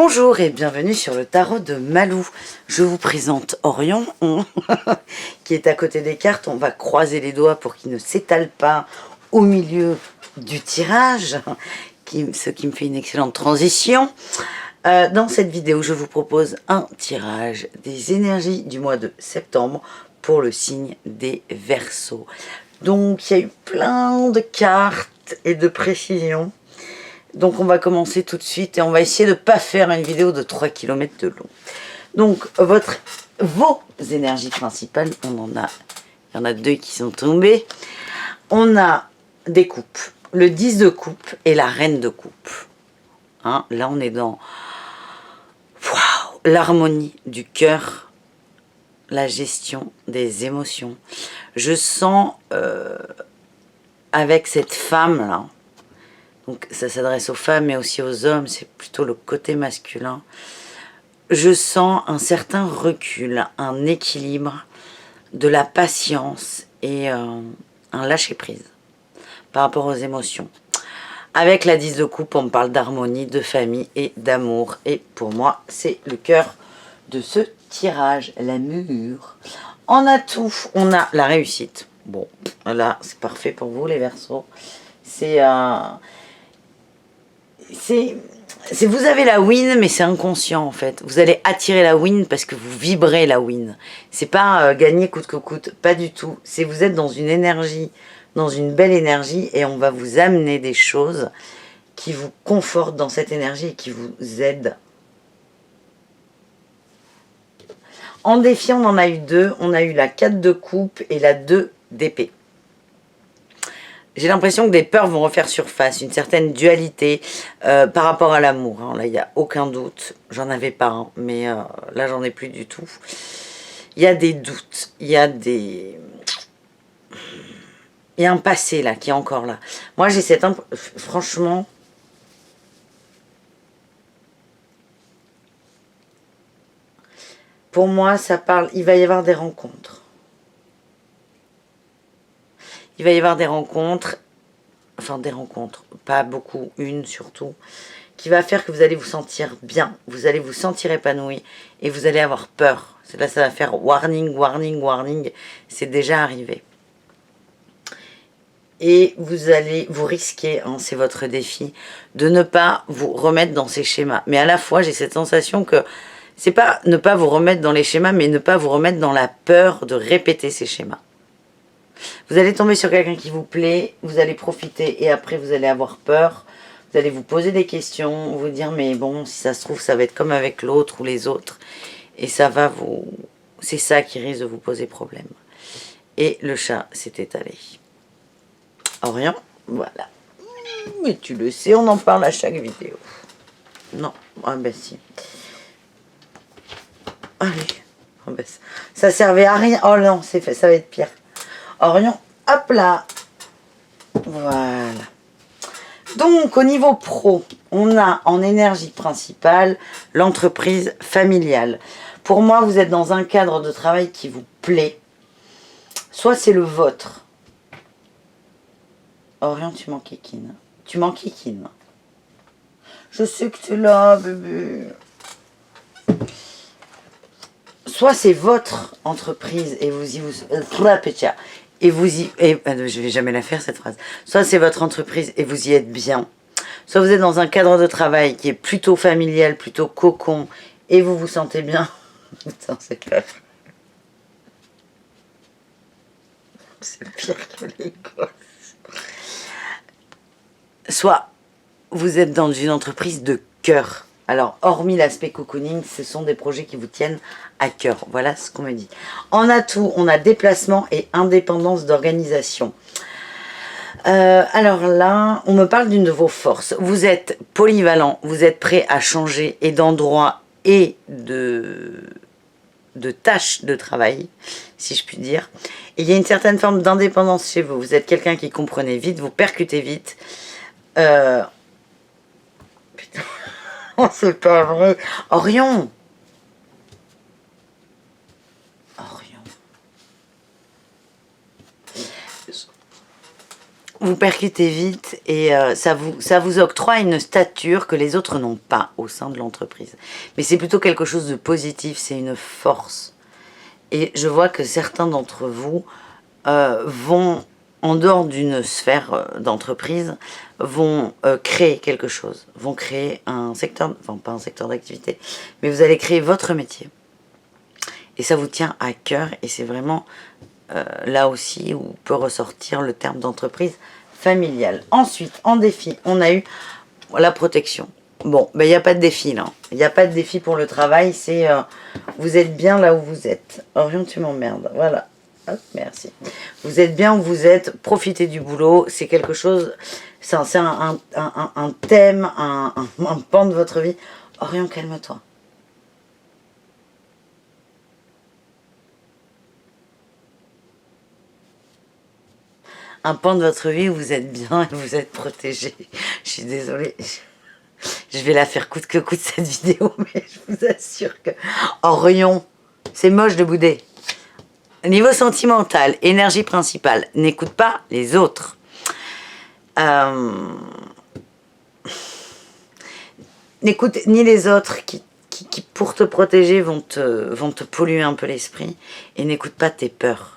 Bonjour et bienvenue sur le tarot de Malou. Je vous présente Orion qui est à côté des cartes. On va croiser les doigts pour qu'il ne s'étale pas au milieu du tirage, ce qui me fait une excellente transition. Dans cette vidéo, je vous propose un tirage des énergies du mois de septembre pour le signe des Verseaux. Donc il y a eu plein de cartes et de précisions. Donc on va commencer tout de suite et on va essayer de ne pas faire une vidéo de 3 km de long. Donc vos énergies principales, il y en a deux qui sont tombées. On a des coupes, le 10 de coupe et la reine de coupe. Hein, là on est dans l'harmonie du cœur, la gestion des émotions. Je sens avec cette femme là, donc ça s'adresse aux femmes mais aussi aux hommes, c'est plutôt le côté masculin. Je sens un certain recul, un équilibre, de la patience et un lâcher-prise par rapport aux émotions. Avec la 10 de coupe, on me parle d'harmonie, de famille et d'amour. Et pour moi, c'est le cœur de ce tirage, l'amour. En atout, on a la réussite. Bon, là, c'est parfait pour vous les Verseaux. Vous avez la win, mais c'est inconscient en fait. Vous allez attirer la win parce que vous vibrez la win. C'est pas gagner coûte que coûte, pas du tout. C'est vous êtes dans une énergie, dans une belle énergie et on va vous amener des choses qui vous confortent dans cette énergie et qui vous aident. En défi, on en a eu deux. On a eu la 4 de coupe et la 2 d'épée. J'ai l'impression que des peurs vont refaire surface, une certaine dualité par rapport à l'amour. Hein. Là, il n'y a aucun doute. J'en avais pas, hein, mais là, j'en ai plus du tout. Il y a des doutes, il y a un passé là qui est encore là. Moi, j'ai cette franchement, pour moi, ça parle. Il va y avoir des rencontres. Il va y avoir des rencontres, enfin des rencontres, pas beaucoup, une surtout, qui va faire que vous allez vous sentir bien, vous allez vous sentir épanoui et vous allez avoir peur. Là, ça va faire warning, warning, warning, c'est déjà arrivé. Et vous risquez, hein, c'est votre défi, de ne pas vous remettre dans ces schémas. Mais à la fois, j'ai cette sensation que c'est pas ne pas vous remettre dans les schémas, mais ne pas vous remettre dans la peur de répéter ces schémas. Vous allez tomber sur quelqu'un qui vous plaît, vous allez profiter et après vous allez avoir peur. Vous allez vous poser des questions, vous dire mais bon, si ça se trouve, ça va être comme avec l'autre ou les autres. Et ça va vous... C'est ça qui risque de vous poser problème. Et le chat s'est étalé. Orion, voilà. Mais tu le sais, on en parle à chaque vidéo. Non, ah ben si. Allez, oh ben ça servait à rien. Oh non, c'est fait, ça va être pire. Orion, hop là. Voilà. Donc, au niveau pro, on a en énergie principale l'entreprise familiale. Pour moi, vous êtes dans un cadre de travail qui vous plaît. Soit c'est le vôtre. Orion, tu m'enquiquines. Tu m'enquiquines. Je sais que tu es là, bébé. Soit c'est votre entreprise et vous y... je vais jamais la faire cette phrase. Soit c'est votre entreprise et vous y êtes bien. Soit vous êtes dans un cadre de travail qui est plutôt familial, plutôt cocon et vous vous sentez bien. Putain, c'est pas vrai. C'est pire que les gosses. Soit vous êtes dans une entreprise de cœur. Alors, hormis l'aspect cocooning, ce sont des projets qui vous tiennent à cœur. Voilà ce qu'on me dit. En atout, on a déplacement et indépendance d'organisation. Alors là, on me parle d'une de vos forces. Vous êtes polyvalent, vous êtes prêt à changer et d'endroit et de tâches de travail, si je puis dire. Et il y a une certaine forme d'indépendance chez vous. Vous êtes quelqu'un qui comprenez vite, vous percutez vite. Putain, c'est pas vrai. Orion. vous percutez vite et ça vous octroie une stature que les autres n'ont pas au sein de l'entreprise. Mais c'est plutôt quelque chose de positif, c'est une force. Et je vois que certains d'entre vous vont, en dehors d'une sphère d'entreprise, vont créer quelque chose, vont créer un secteur, enfin pas un secteur d'activité, mais vous allez créer votre métier. Et ça vous tient à cœur et c'est vraiment là aussi où peut ressortir le terme d'entreprise familiale. Ensuite, en défi, on a eu la protection. Bon, ben il n'y a pas de défi là. Il n'y a pas de défi pour le travail, c'est vous êtes bien là où vous êtes. Orion, tu m'emmerdes. Voilà. Hop, merci. Vous êtes bien où vous êtes, profitez du boulot. C'est quelque chose, c'est un thème, un pan de votre vie. Orion, calme-toi. Un pan de votre vie où vous êtes bien et vous êtes protégé. Je suis désolée. Je vais la faire coûte que coûte cette vidéo, mais je vous assure que... Orion, c'est moche de bouder. Niveau sentimental, énergie principale, n'écoute pas les autres. N'écoute ni les autres qui, pour te protéger, vont te polluer un peu l'esprit. Et n'écoute pas tes peurs.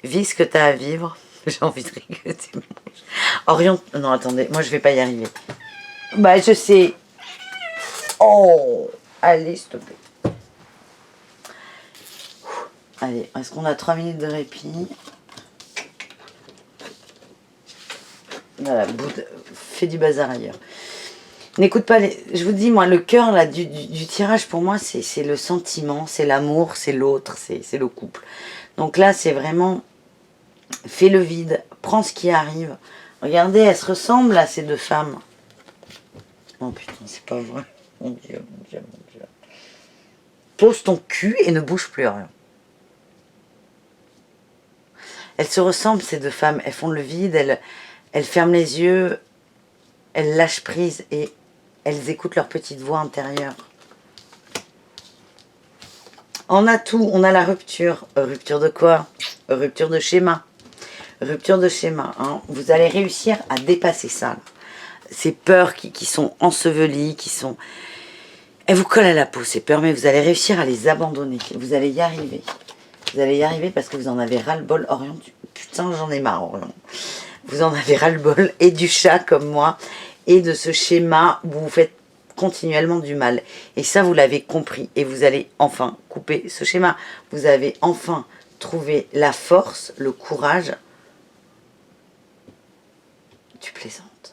Vis ce que tu as à vivre. J'ai envie de rigoler. Orion, non attendez, moi je vais pas y arriver. Bah je sais. Oh, allez s'il te plaît. Allez, est-ce qu'on a 3 minutes de répit? Voilà, fais du bazar ailleurs. N'écoute pas les... Je vous dis, moi, le cœur là du tirage, pour moi, c'est le sentiment, c'est l'amour, c'est l'autre, c'est le couple. Donc là, c'est vraiment... Fais le vide, prends ce qui arrive. Regardez, elles se ressemblent là, ces deux femmes. Oh putain, c'est pas vrai. Mon Dieu, mon Dieu, mon Dieu. Pose ton cul et ne bouge plus rien. Elles se ressemblent, ces deux femmes. Elles font le vide, elles ferment les yeux, elles lâchent prise et elles écoutent leur petite voix intérieure. On a tout, on a la rupture. Rupture de quoi? Rupture de schéma. Rupture de schéma. Hein. Vous allez réussir à dépasser ça. Ces peurs qui sont ensevelies, qui sont... Elles vous collent à la peau, ces peurs, mais vous allez réussir à les abandonner. Vous allez y arriver. Vous allez y arriver parce que vous en avez ras-le-bol. Orion, putain, j'en ai marre, Orion. Vous en avez ras-le-bol. Et du chat comme moi. Et de ce schéma où vous faites continuellement du mal. Et ça, vous l'avez compris. Et vous allez enfin couper ce schéma. Vous avez enfin trouvé la force, le courage. Tu plaisantes.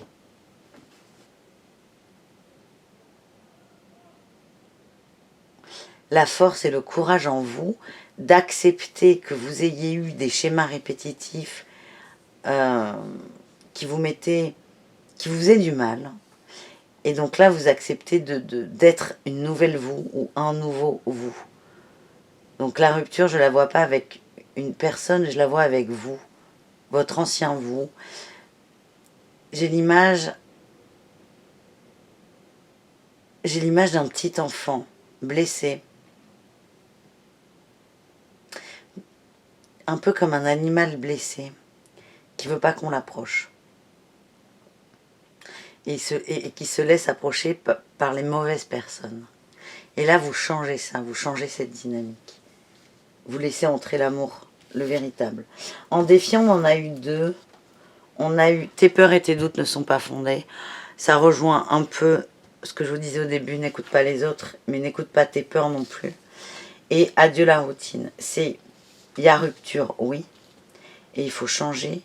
La force et le courage en vous d'accepter que vous ayez eu des schémas répétitifs qui vous faisaient du mal. Et donc là, vous acceptez d'être une nouvelle vous ou un nouveau vous. Donc la rupture, je ne la vois pas avec une personne, je la vois avec vous, votre ancien vous. J'ai l'image d'un petit enfant blessé. Un peu comme un animal blessé qui ne veut pas qu'on l'approche. Et qui se laisse approcher par les mauvaises personnes. Et là, vous changez ça, vous changez cette dynamique. Vous laissez entrer l'amour, le véritable. En défiant, on en a eu deux. On a eu tes peurs et tes doutes ne sont pas fondés. Ça rejoint un peu ce que je vous disais au début, n'écoute pas les autres, mais n'écoute pas tes peurs non plus. Et adieu la routine. Il y a rupture, oui. Et il faut changer.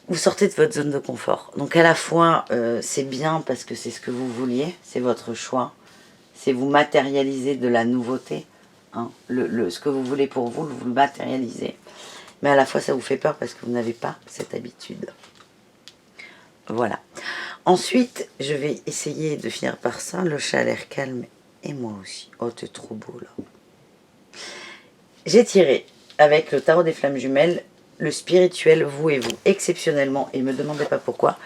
Vous sortez de votre zone de confort. Donc à la fois, c'est bien parce que c'est ce que vous vouliez, c'est votre choix. C'est vous matérialiser de la nouveauté. Hein. Ce que vous voulez pour vous, vous le matérialisez. Mais à la fois, ça vous fait peur parce que vous n'avez pas cette habitude. Voilà. Ensuite, je vais essayer de finir par ça. Le chat a l'air calme et moi aussi. Oh, t'es trop beau là. J'ai tiré avec le tarot des flammes jumelles le spirituel, vous et vous, exceptionnellement, et ne me demandez pas pourquoi,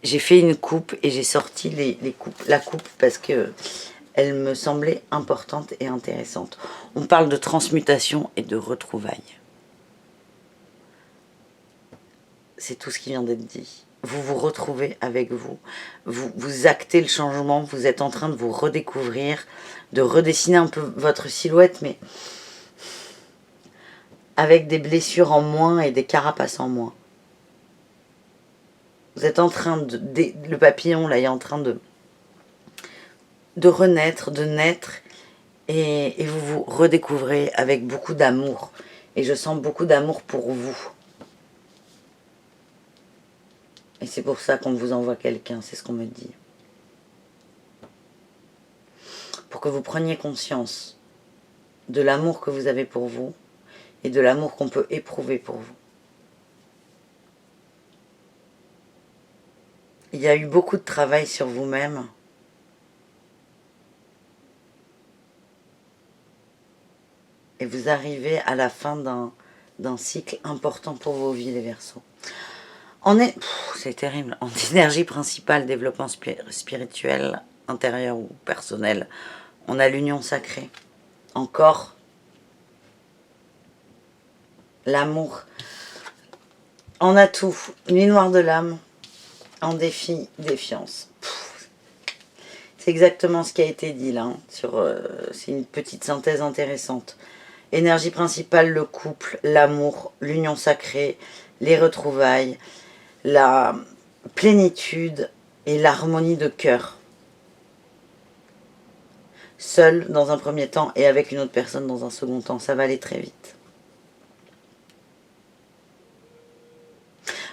j'ai fait une coupe et j'ai sorti la coupe parce que elle me semblait importante et intéressante. On parle de transmutation et de retrouvailles. C'est tout ce qui vient d'être dit. Vous vous retrouvez avec vous. Vous actez le changement. Vous êtes en train de vous redécouvrir, de redessiner un peu votre silhouette, mais avec des blessures en moins et des carapaces en moins. Vous êtes en train de... Le papillon, là, est en train de renaître, de naître, et vous vous redécouvrez avec beaucoup d'amour. Et je sens beaucoup d'amour pour vous. Et c'est pour ça qu'on vous envoie quelqu'un, c'est ce qu'on me dit. Pour que vous preniez conscience de l'amour que vous avez pour vous et de l'amour qu'on peut éprouver pour vous. Il y a eu beaucoup de travail sur vous-même. Et vous arrivez à la fin d'un cycle important pour vos vies, les Verseaux. C'est terrible. En énergie principale, développement spirituel, intérieur ou personnel, on a l'union sacrée. Encore, l'amour. On a tout. Nuit noire de l'âme, en défi, défiance. C'est exactement ce qui a été dit là. C'est une petite synthèse intéressante. Énergie principale, le couple, l'amour, l'union sacrée, les retrouvailles, la plénitude et l'harmonie de cœur. Seul dans un premier temps et avec une autre personne dans un second temps. Ça va aller très vite.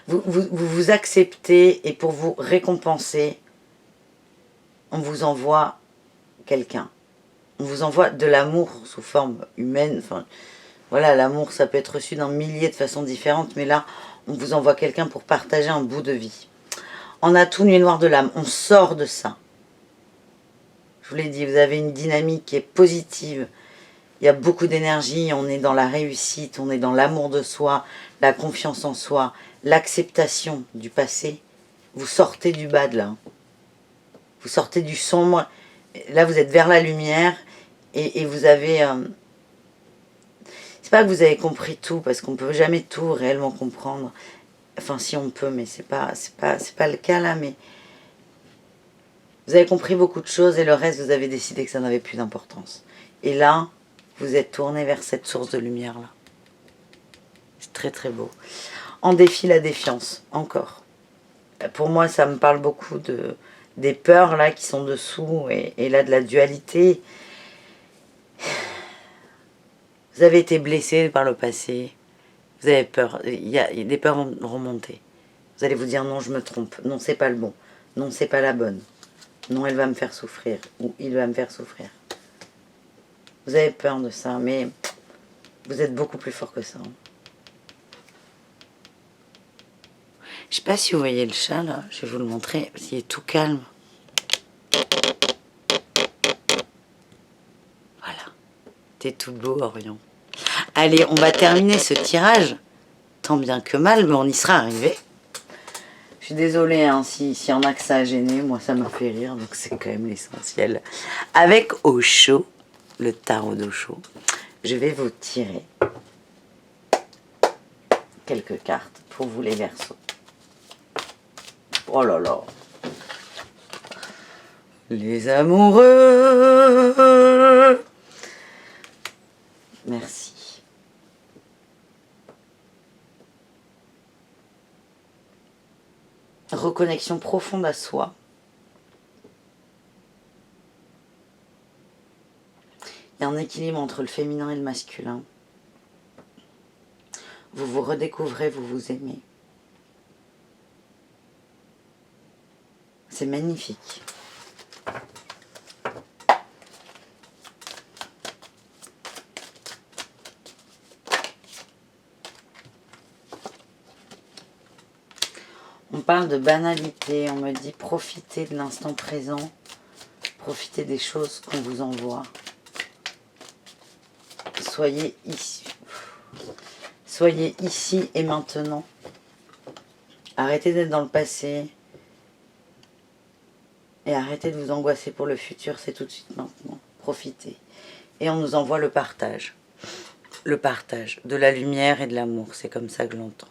Vous acceptez et pour vous récompenser, on vous envoie quelqu'un. On vous envoie de l'amour sous forme humaine. Enfin, voilà, l'amour, ça peut être reçu d'un millier de façons différentes, mais là, on vous envoie quelqu'un pour partager un bout de vie. On a tout nuit noire de l'âme. On sort de ça. Je vous l'ai dit, vous avez une dynamique qui est positive. Il y a beaucoup d'énergie. On est dans la réussite. On est dans l'amour de soi, la confiance en soi, l'acceptation du passé. Vous sortez du bad, là. Vous sortez du sombre. Là, vous êtes vers la lumière. Et vous avez... c'est pas que vous avez compris tout, parce qu'on peut jamais tout réellement comprendre. Enfin, si on peut, mais c'est pas le cas là, mais... Vous avez compris beaucoup de choses et le reste, vous avez décidé que ça n'avait plus d'importance. Et là, vous êtes tourné vers cette source de lumière-là. C'est très très beau. En défi, la défiance, encore. Pour moi, ça me parle beaucoup des peurs là qui sont dessous et là de la dualité. Vous avez été blessé par le passé. Vous avez peur. Il y a des peurs vont remonter. Vous allez vous dire non, je me trompe. Non, c'est pas le bon. Non, c'est pas la bonne. Non, elle va me faire souffrir. Ou il va me faire souffrir. Vous avez peur de ça, mais vous êtes beaucoup plus fort que ça. Je sais pas si vous voyez le chat là. Je vais vous le montrer. Il est tout calme. Voilà. T'es tout beau, Orion. Allez, on va terminer ce tirage. Tant bien que mal, mais on y sera arrivé. Je suis désolée hein, s'il y en a que ça a gêné. Moi, ça m'a fait rire, donc c'est quand même l'essentiel. Avec Osho, le tarot d'Osho, je vais vous tirer quelques cartes pour vous les Verseaux. Oh là là. Les amoureux. Merci. Reconnexion profonde à soi. Il y a un équilibre entre le féminin et le masculin. Vous vous redécouvrez, vous vous aimez. C'est magnifique. On parle de banalité, on me dit profitez de l'instant présent, profitez des choses qu'on vous envoie. Soyez ici et maintenant. Arrêtez d'être dans le passé Et arrêtez de vous angoisser pour le futur, c'est tout de suite maintenant. Profitez. Et on nous envoie le partage. Le partage de la lumière et de l'amour, c'est comme ça que je l'entends.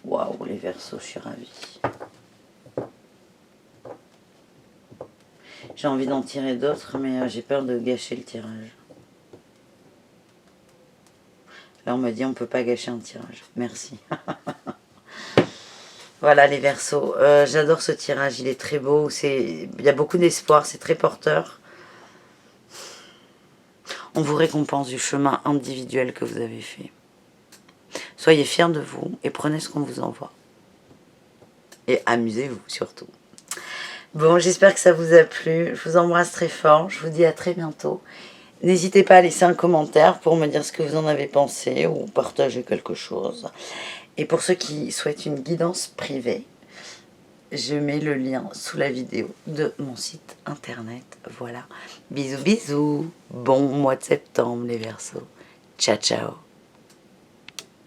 Waouh, les Verseaux, je suis ravie. J'ai envie d'en tirer d'autres, mais j'ai peur de gâcher le tirage. Là, on me dit on ne peut pas gâcher un tirage. Merci. Voilà les Verseaux. J'adore ce tirage, il est très beau. Il y a beaucoup d'espoir, c'est très porteur. On vous récompense du chemin individuel que vous avez fait. Soyez fiers de vous et prenez ce qu'on vous envoie. Et amusez-vous surtout. Bon, j'espère que ça vous a plu. Je vous embrasse très fort. Je vous dis à très bientôt. N'hésitez pas à laisser un commentaire pour me dire ce que vous en avez pensé ou partager quelque chose. Et pour ceux qui souhaitent une guidance privée, je mets le lien sous la vidéo de mon site internet. Voilà. Bisous, bisous. Bon mois de septembre, les Verseaux. Ciao, ciao.